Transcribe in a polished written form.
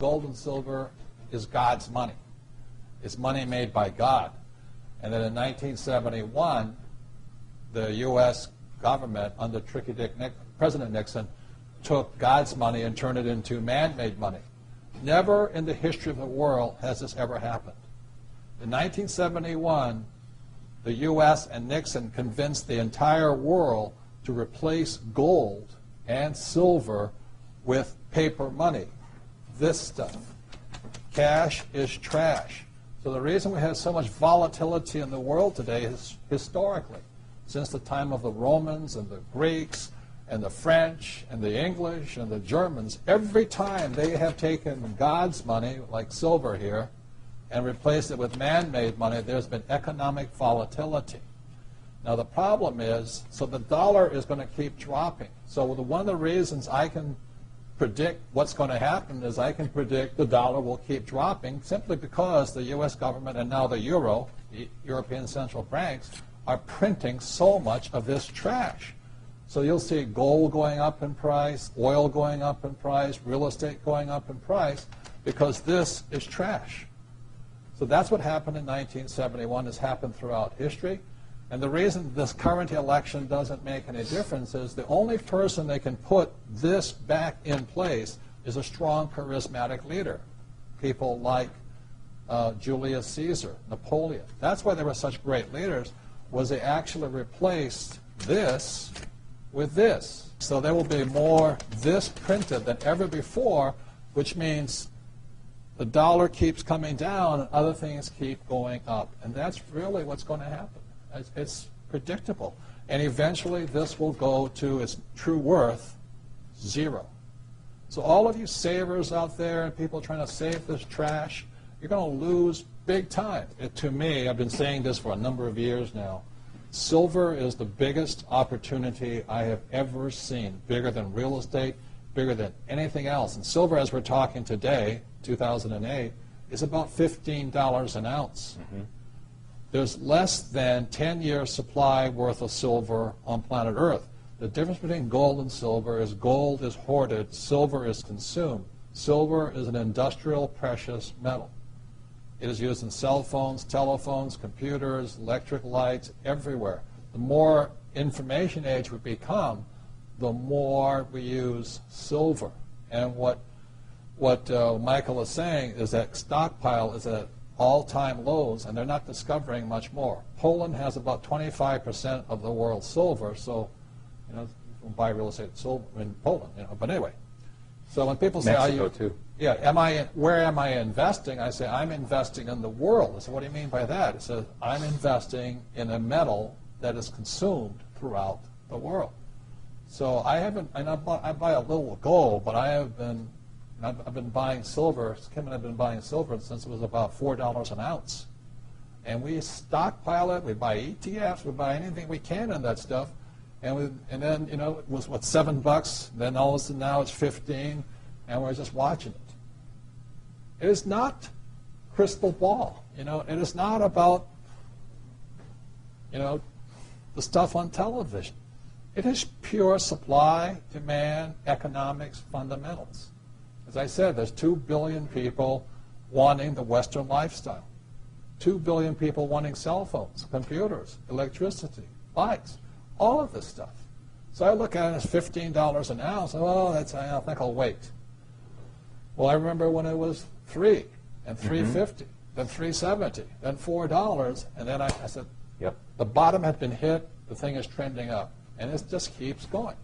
Gold and silver is God's money. It's money made by God. And then in 1971, the U.S. government, under President Nixon, took God's money and turned it into man-made money. Never in the history of the world has this ever happened. In 1971, the U.S. and Nixon convinced the entire world to replace gold and silver with paper money. This stuff. Cash is trash. So the reason we have so much volatility in the world today is historically, since the time of the Romans and the Greeks and the French and the English and the Germans, every time they have taken God's money, like silver here, and replaced it with man-made money, there's been economic volatility. Now the problem is, so the dollar is going to keep dropping. So one of the reasons I can predict what's going to happen is I can predict the dollar will keep dropping simply because the U.S. government and now the euro, the European central banks, are printing so much of this trash. So you'll see gold going up in price, oil going up in price, real estate going up in price, because this is trash. So that's what happened in 1971. Has happened throughout history. And the reason this current election doesn't make any difference is the only person they can put this back in place is a strong, charismatic leader. People like Julius Caesar, Napoleon. That's why they were such great leaders, was they actually replaced this with this. So there will be more this printed than ever before, which means the dollar keeps coming down and other things keep going up. And that's really what's going to happen. It's predictable. And eventually this will go to its true worth, zero. So all of you savers out there and people trying to save this trash, you're going to lose big time. To me, I've been saying this for a number of years now, silver is the biggest opportunity I have ever seen, bigger than real estate, bigger than anything else. And silver, as we're talking today, 2008, is about $15 an ounce. Mm-hmm. There's less than 10-year supply worth of silver on planet Earth. The difference between gold and silver is gold is hoarded, silver is consumed. Silver is an industrial precious metal. It is used in cell phones, telephones, computers, electric lights, everywhere. The more information age we become, the more we use silver. And what Michael is saying is that stockpile is at all-time lows, and they're not discovering much more. Poland has about 25% of the world's silver, so you can buy real estate silver in Poland. But anyway, so when people say, Mexico too. Yeah, where am I investing? I say I'm investing in the world. I say, what do you mean by that? It says I'm investing in a metal that is consumed throughout the world. So I haven't, and I buy a little gold, but I've been buying silver. Kim and I have been buying silver since it was about $4 an ounce. And we stockpile it. We buy ETFs. We buy anything we can in that stuff. And then, it was, $7? Then all of a sudden now it's 15, and we're just watching it. It is not crystal ball. It is not about, the stuff on television. It is pure supply, demand, economics, fundamentals. As I said, there's 2 billion people wanting the Western lifestyle. 2 billion people wanting cell phones, computers, electricity, bikes, all of this stuff. So I look at it as $15 an ounce. I think I'll wait. Well, I remember when it was $3 and $3.50, then $3.70, then $4, and then I said, yep, the bottom had been hit, the thing is trending up, and it just keeps going.